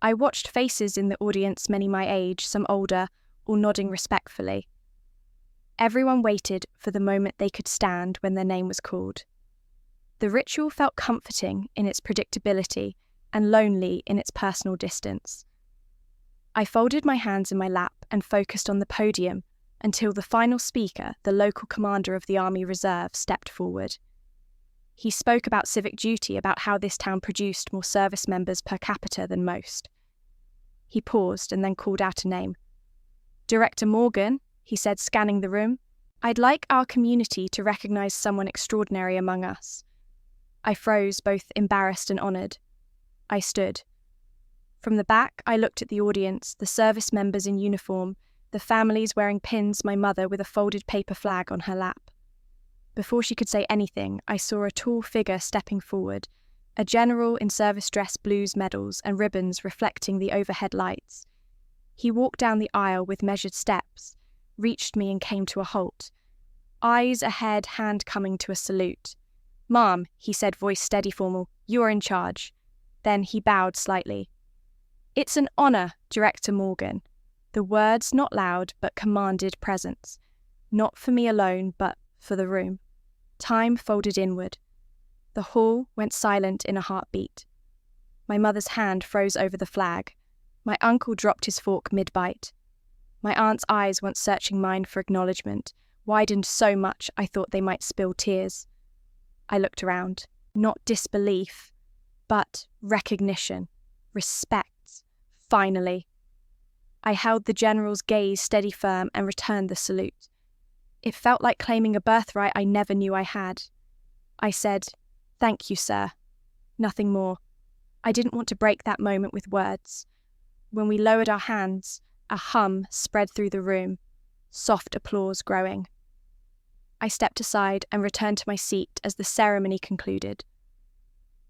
I watched faces in the audience, many my age, some older, all nodding respectfully. Everyone waited for the moment they could stand when their name was called. The ritual felt comforting in its predictability and lonely in its personal distance. I folded my hands in my lap and focused on the podium until the final speaker, the local commander of the Army Reserve, stepped forward. He spoke about civic duty, about how this town produced more service members per capita than most. He paused and then called out a name. "Director Morgan," he said, scanning the room, "I'd like our community to recognise someone extraordinary among us." I froze, both embarrassed and honoured. I stood. From the back, I looked at the audience, the service members in uniform, the families wearing pins, my mother with a folded paper flag on her lap. Before she could say anything, I saw a tall figure stepping forward, a general in service dress, blues, medals, and ribbons reflecting the overhead lights. He walked down the aisle with measured steps, reached me and came to a halt. Eyes ahead, hand coming to a salute. "Ma'am," he said, voice steady, formal, "you are in charge." Then he bowed slightly. "It's an honour, Director Morgan." The words not loud, but commanded presence. Not for me alone, but for the room. Time folded inward. The hall went silent in a heartbeat. My mother's hand froze over the flag. My uncle dropped his fork mid-bite. My aunt's eyes, once searching mine for acknowledgement, widened so much I thought they might spill tears. I looked around. Not disbelief, but recognition, respect, finally. I held the general's gaze steady firm and returned the salute. It felt like claiming a birthright I never knew I had. I said, "Thank you, sir." Nothing more. I didn't want to break that moment with words. When we lowered our hands, a hum spread through the room, soft applause growing. I stepped aside and returned to my seat as the ceremony concluded.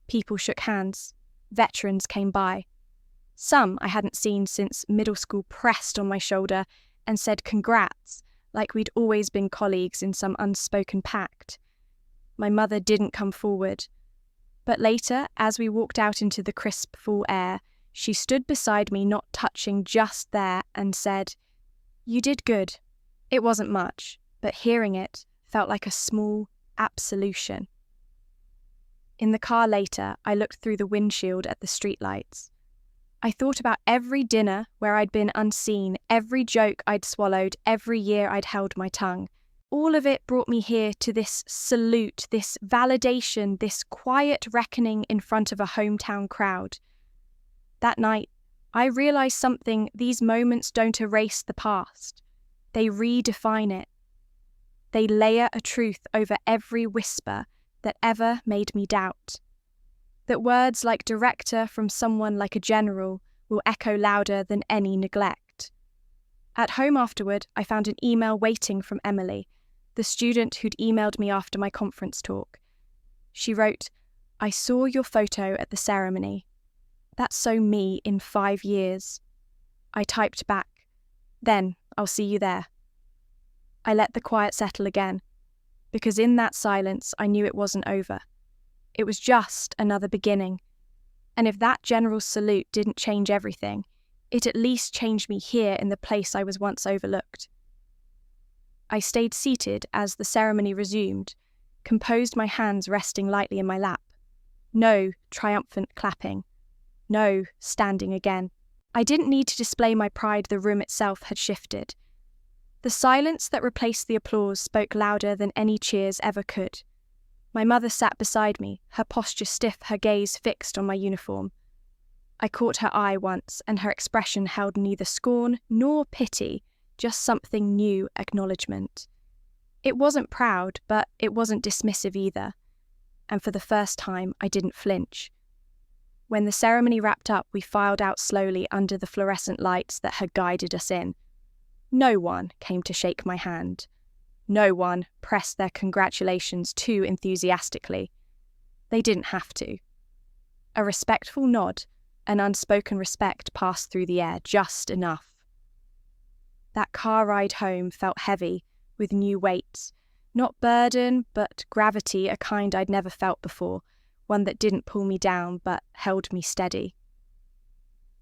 People shook hands. Veterans came by. Some I hadn't seen since middle school pressed on my shoulder and said congrats, like we'd always been colleagues in some unspoken pact. My mother didn't come forward. But later, as we walked out into the crisp fall air, she stood beside me, not touching, just there, and said, "You did good." It wasn't much, but hearing it felt like a small absolution. In the car later, I looked through the windshield at the streetlights. I thought about every dinner where I'd been unseen, every joke I'd swallowed, every year I'd held my tongue. All of it brought me here to this salute, this validation, this quiet reckoning in front of a hometown crowd. That night, I realized something: these moments don't erase the past. They redefine it. They layer a truth over every whisper that ever made me doubt. That words like director from someone like a general will echo louder than any neglect. At home afterward, I found an email waiting from Emily, the student who'd emailed me after my conference talk. She wrote, "I saw your photo at the ceremony. That's so me in 5 years." I typed back, "Then I'll see you there." I let the quiet settle again, because in that silence I knew it wasn't over. It was just another beginning. And if that general's salute didn't change everything, it at least changed me here in the place I was once overlooked. I stayed seated as the ceremony resumed, composed, my hands resting lightly in my lap. No triumphant clapping. No standing again. I didn't need to display my pride. The room itself had shifted. The silence that replaced the applause spoke louder than any cheers ever could. My mother sat beside me, her posture stiff, her gaze fixed on my uniform. I caught her eye once, and her expression held neither scorn nor pity, just something new: acknowledgment. It wasn't proud, but it wasn't dismissive either. And for the first time, I didn't flinch. When the ceremony wrapped up, we filed out slowly under the fluorescent lights that had guided us in. No one came to shake my hand. No one pressed their congratulations too enthusiastically. They didn't have to. A respectful nod, an unspoken respect passed through the air, just enough. That car ride home felt heavy, with new weights. Not burden, but gravity, a kind I'd never felt before, one that didn't pull me down, but held me steady.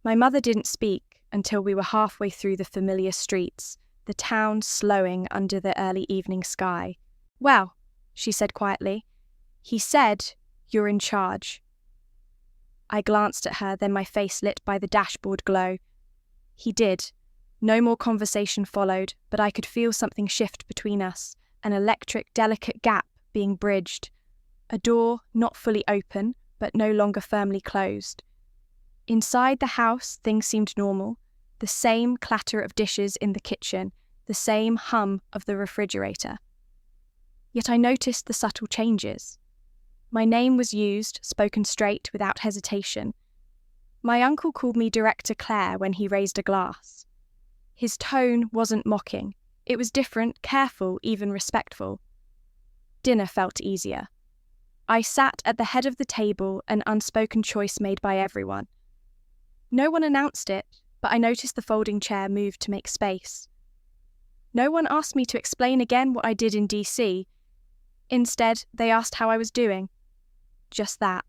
My mother didn't speak until we were halfway through the familiar streets, the town slowing under the early evening sky. "Well," she said quietly, "he said you're in charge." I glanced at her, then my face lit by the dashboard glow. He did. No more conversation followed, but I could feel something shift between us, an electric, delicate gap being bridged. A door not fully open, but no longer firmly closed. Inside the house, things seemed normal. The same clatter of dishes in the kitchen, the same hum of the refrigerator. Yet I noticed the subtle changes. My name was used, spoken straight, without hesitation. My uncle called me Director Claire when he raised a glass. His tone wasn't mocking. It was different, careful, even respectful. Dinner felt easier. I sat at the head of the table, an unspoken choice made by everyone. No one announced it, but I noticed the folding chair moved to make space. No one asked me to explain again what I did in DC. Instead, they asked how I was doing. Just that.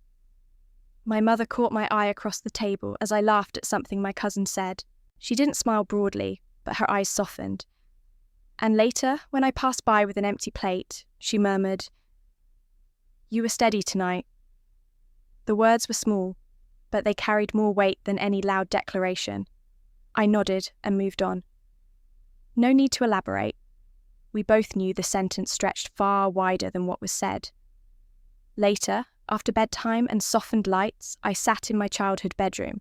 My mother caught my eye across the table as I laughed at something my cousin said. She didn't smile broadly, but her eyes softened. And later, when I passed by with an empty plate, she murmured, "You were steady tonight." The words were small, but they carried more weight than any loud declaration. I nodded and moved on. No need to elaborate. We both knew the sentence stretched far wider than what was said. Later, after bedtime and softened lights, I sat in my childhood bedroom.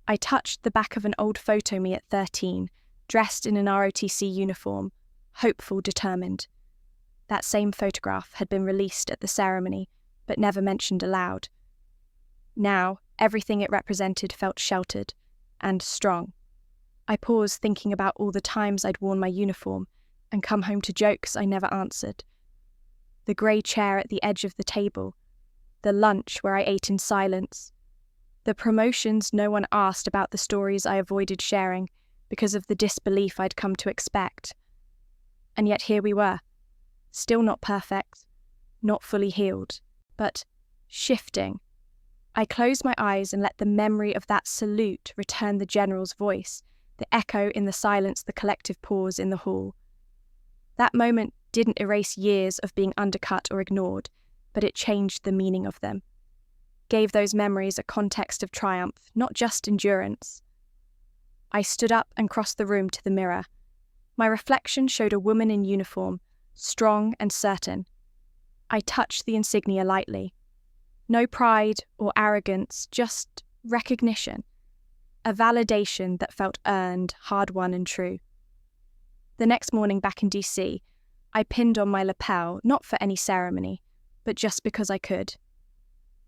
I touched the back of an old photo of me at 13, dressed in an ROTC uniform, hopeful, determined. That same photograph had been released at the ceremony, but never mentioned aloud. Now, everything it represented felt sheltered. and strong. I paused, thinking about all the times I'd worn my uniform and come home to jokes I never answered. The grey chair at the edge of the table, the lunch where I ate in silence, the promotions no one asked about, the stories I avoided sharing because of the disbelief I'd come to expect. And yet here we were, still not perfect, not fully healed, but shifting. I closed my eyes and let the memory of that salute return the general's voice, the echo in the silence, the collective pause in the hall. That moment didn't erase years of being undercut or ignored, but it changed the meaning of them. Gave those memories a context of triumph, not just endurance. I stood up and crossed the room to the mirror. My reflection showed a woman in uniform, strong and certain. I touched the insignia lightly. No pride or arrogance, just recognition. A validation that felt earned, hard-won and true. The next morning back in DC, I pinned on my lapel, not for any ceremony, but just because I could.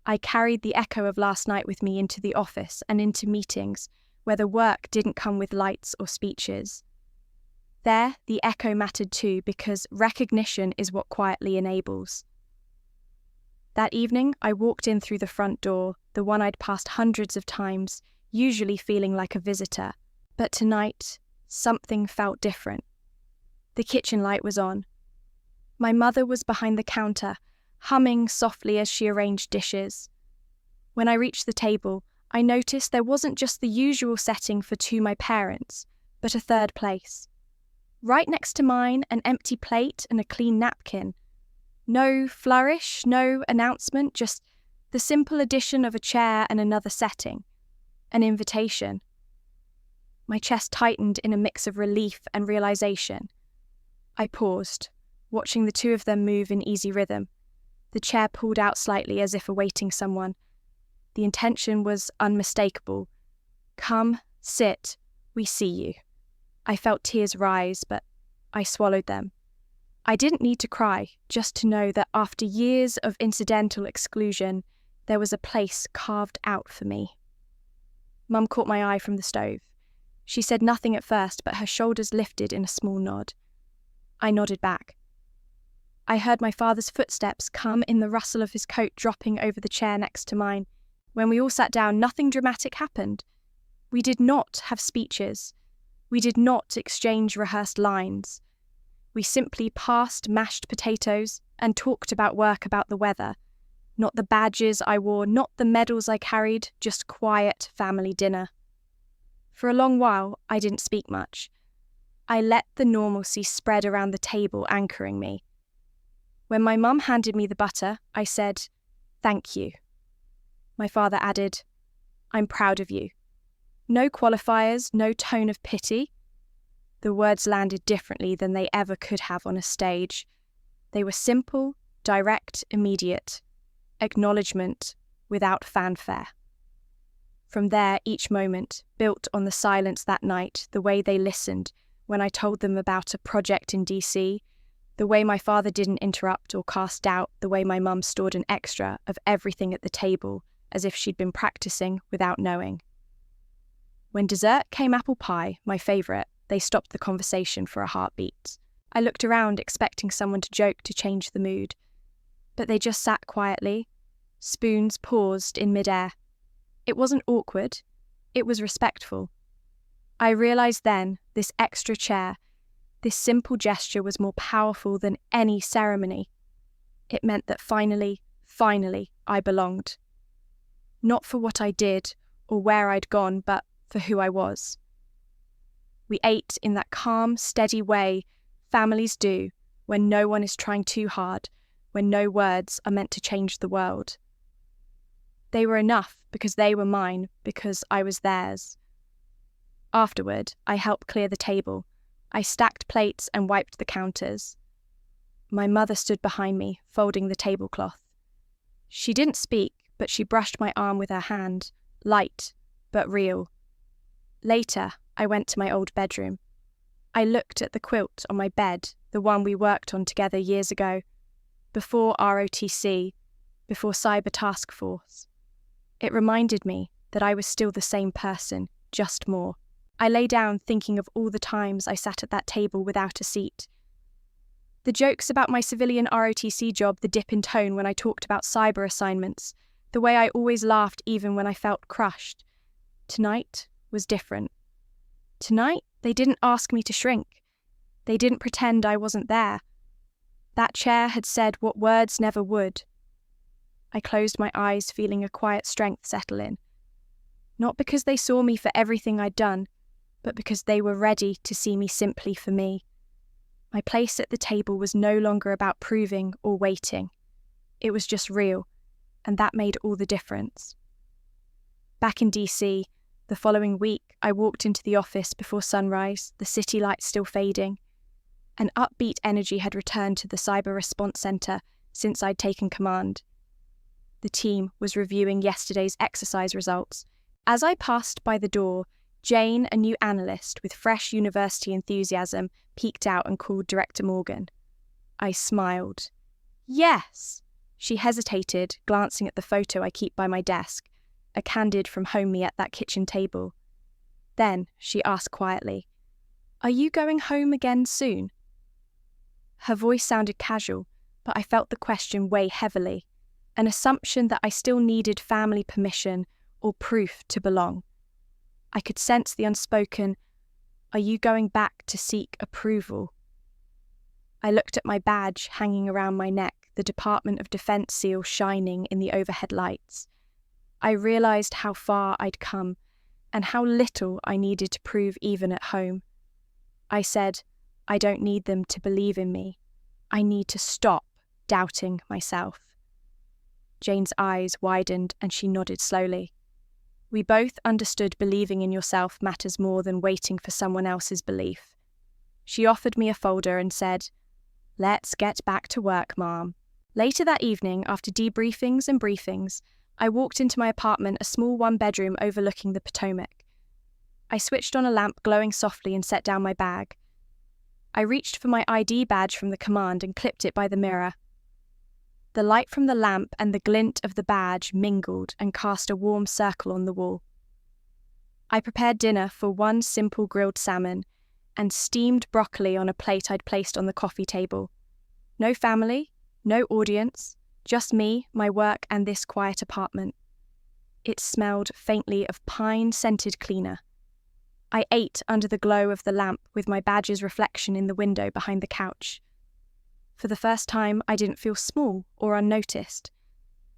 I carried the echo of last night with me into the office and into meetings where the work didn't come with lights or speeches. There, the echo mattered too, because recognition is what quietly enables. That evening, I walked in through the front door, the one I'd passed hundreds of times, usually feeling like a visitor. But tonight, something felt different. The kitchen light was on. My mother was behind the counter, humming softly as she arranged dishes. When I reached the table, I noticed there wasn't just the usual setting for my parents, but a third place. Right next to mine, an empty plate and a clean napkin. No flourish, no announcement, just the simple addition of a chair and another setting. An invitation. My chest tightened in a mix of relief and realization. I paused, watching the two of them move in easy rhythm. The chair pulled out slightly as if awaiting someone. The intention was unmistakable. Come, sit, we see you. I felt tears rise, but I swallowed them. I didn't need to cry, just to know that after years of incidental exclusion, there was a place carved out for me. Mum caught my eye from the stove. She said nothing at first, but her shoulders lifted in a small nod. I nodded back. I heard my father's footsteps come in the rustle of his coat dropping over the chair next to mine. When we all sat down, nothing dramatic happened. We did not have speeches. We did not exchange rehearsed lines. We simply passed mashed potatoes and talked about work, about the weather. Not the badges I wore, not the medals I carried, just quiet family dinner. For a long while, I didn't speak much. I let the normalcy spread around the table, anchoring me. When my mum handed me the butter, I said, "Thank you." My father added, "I'm proud of you." No qualifiers, no tone of pity. The words landed differently than they ever could have on a stage. They were simple, direct, immediate. Acknowledgement without fanfare. From there, each moment, built on the silence that night, the way they listened when I told them about a project in DC, the way my father didn't interrupt or cast doubt, the way my mum stored an extra of everything at the table, as if she'd been practicing without knowing. When dessert came apple pie, my favourite, they stopped the conversation for a heartbeat. I looked around, expecting someone to joke to change the mood. But they just sat quietly, spoons paused in midair. It wasn't awkward, it was respectful. I realised then, this extra chair, this simple gesture was more powerful than any ceremony. It meant that finally, I belonged. Not for what I did or where I'd gone, but for who I was. We ate in that calm, steady way families do when no one is trying too hard, when no words are meant to change the world. They were enough because they were mine, because I was theirs. Afterward, I helped clear the table. I stacked plates and wiped the counters. My mother stood behind me, folding the tablecloth. She didn't speak, but she brushed my arm with her hand, light, but real. Later, I went to my old bedroom. I looked at the quilt on my bed, the one we worked on together years ago, before ROTC, before Cyber Task Force. It reminded me that I was still the same person, just more. I lay down thinking of all the times I sat at that table without a seat. The jokes about my civilian ROTC job, the dip in tone when I talked about cyber assignments, the way I always laughed even when I felt crushed. Tonight was different. Tonight, they didn't ask me to shrink. They didn't pretend I wasn't there. That chair had said what words never would. I closed my eyes, feeling a quiet strength settle in. Not because they saw me for everything I'd done, but because they were ready to see me simply for me. My place at the table was no longer about proving or waiting. It was just real, and that made all the difference. Back in DC, the following week, I walked into the office before sunrise, the city lights still fading. An upbeat energy had returned to the Cyber Response Center since I'd taken command. The team was reviewing yesterday's exercise results. As I passed by the door, Jane, a new analyst with fresh university enthusiasm, peeked out and called Director Morgan. I smiled. Yes! She hesitated, glancing at the photo I keep by my desk, a candid from home me at that kitchen table. Then she asked quietly, "Are you going home again soon?" Her voice sounded casual, but I felt the question weigh heavily, an assumption that I still needed family permission or proof to belong. I could sense the unspoken, "Are you going back to seek approval?" I looked at my badge hanging around my neck, the Department of Defense seal shining in the overhead lights. I realized how far I'd come and how little I needed to prove even at home. I said, I don't need them to believe in me. I need to stop doubting myself. Jane's eyes widened and she nodded slowly. We both understood believing in yourself matters more than waiting for someone else's belief. She offered me a folder and said, "Let's get back to work, Mom." Later that evening, after debriefings and briefings, I walked into my apartment, a small one-bedroom overlooking the Potomac. I switched on a lamp glowing softly and set down my bag. I reached for my ID badge from the command and clipped it by the mirror. The light from the lamp and the glint of the badge mingled and cast a warm circle on the wall. I prepared dinner for one simple grilled salmon and steamed broccoli on a plate I'd placed on the coffee table. No family, no audience, just me, my work, and this quiet apartment. It smelled faintly of pine-scented cleaner. I ate under the glow of the lamp with my badge's reflection in the window behind the couch. For the first time, I didn't feel small or unnoticed.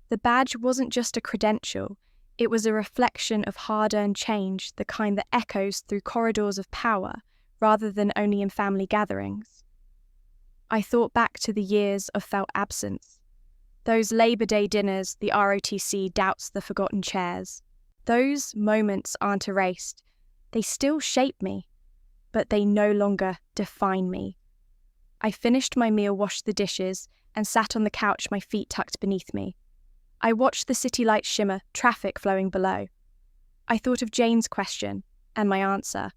The badge wasn't just a credential, it was a reflection of hard-earned change, the kind that echoes through corridors of power, rather than only in family gatherings. I thought back to the years of felt absence. Those Labor Day dinners the ROTC doubts the forgotten chairs. Those moments aren't erased. They still shape me, but they no longer define me. I finished my meal, washed the dishes, and sat on the couch, my feet tucked beneath me. I watched the city lights shimmer, traffic flowing below. I thought of Jane's question, and my answer.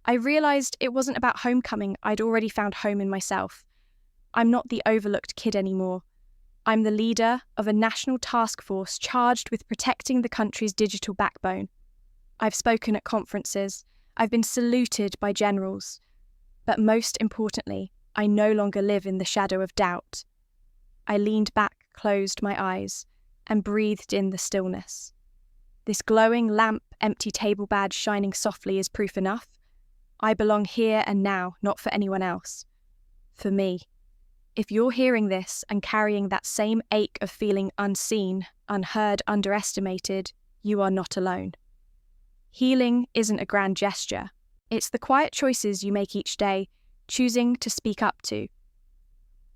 I realized it wasn't about homecoming. I'd already found home in myself. I'm not the overlooked kid anymore. I'm the leader of a national task force charged with protecting the country's digital backbone. I've spoken at conferences. I've been saluted by generals. But most importantly, I no longer live in the shadow of doubt. I leaned back, closed my eyes, and breathed in the stillness. This glowing lamp, empty table badge shining softly is proof enough. I belong here and now, not for anyone else. For me. If you're hearing this and carrying that same ache of feeling unseen, unheard, underestimated, you are not alone. Healing isn't a grand gesture. It's the quiet choices you make each day, choosing to speak up to.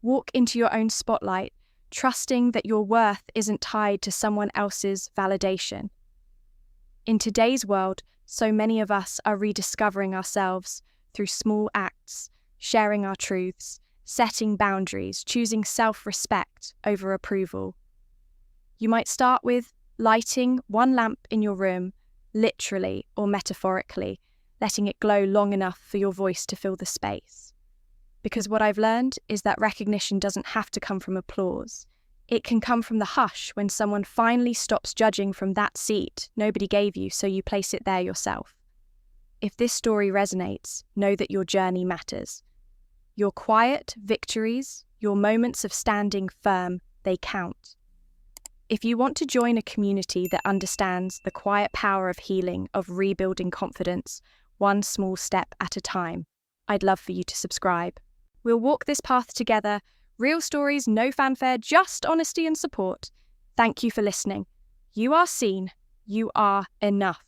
Walk into your own spotlight, trusting that your worth isn't tied to someone else's validation. In today's world, so many of us are rediscovering ourselves through small acts, sharing our truths, setting boundaries, choosing self-respect over approval. You might start with lighting one lamp in your room, literally or metaphorically, letting it glow long enough for your voice to fill the space. Because what I've learned is that recognition doesn't have to come from applause. It can come from the hush when someone finally stops judging from that seat nobody gave you, so you place it there yourself. If this story resonates, know that your journey matters. Your quiet victories, your moments of standing firm, they count. If you want to join a community that understands the quiet power of healing, of rebuilding confidence, one small step at a time, I'd love for you to subscribe. We'll walk this path together. Real stories, no fanfare, just honesty and support. Thank you for listening. You are seen. You are enough.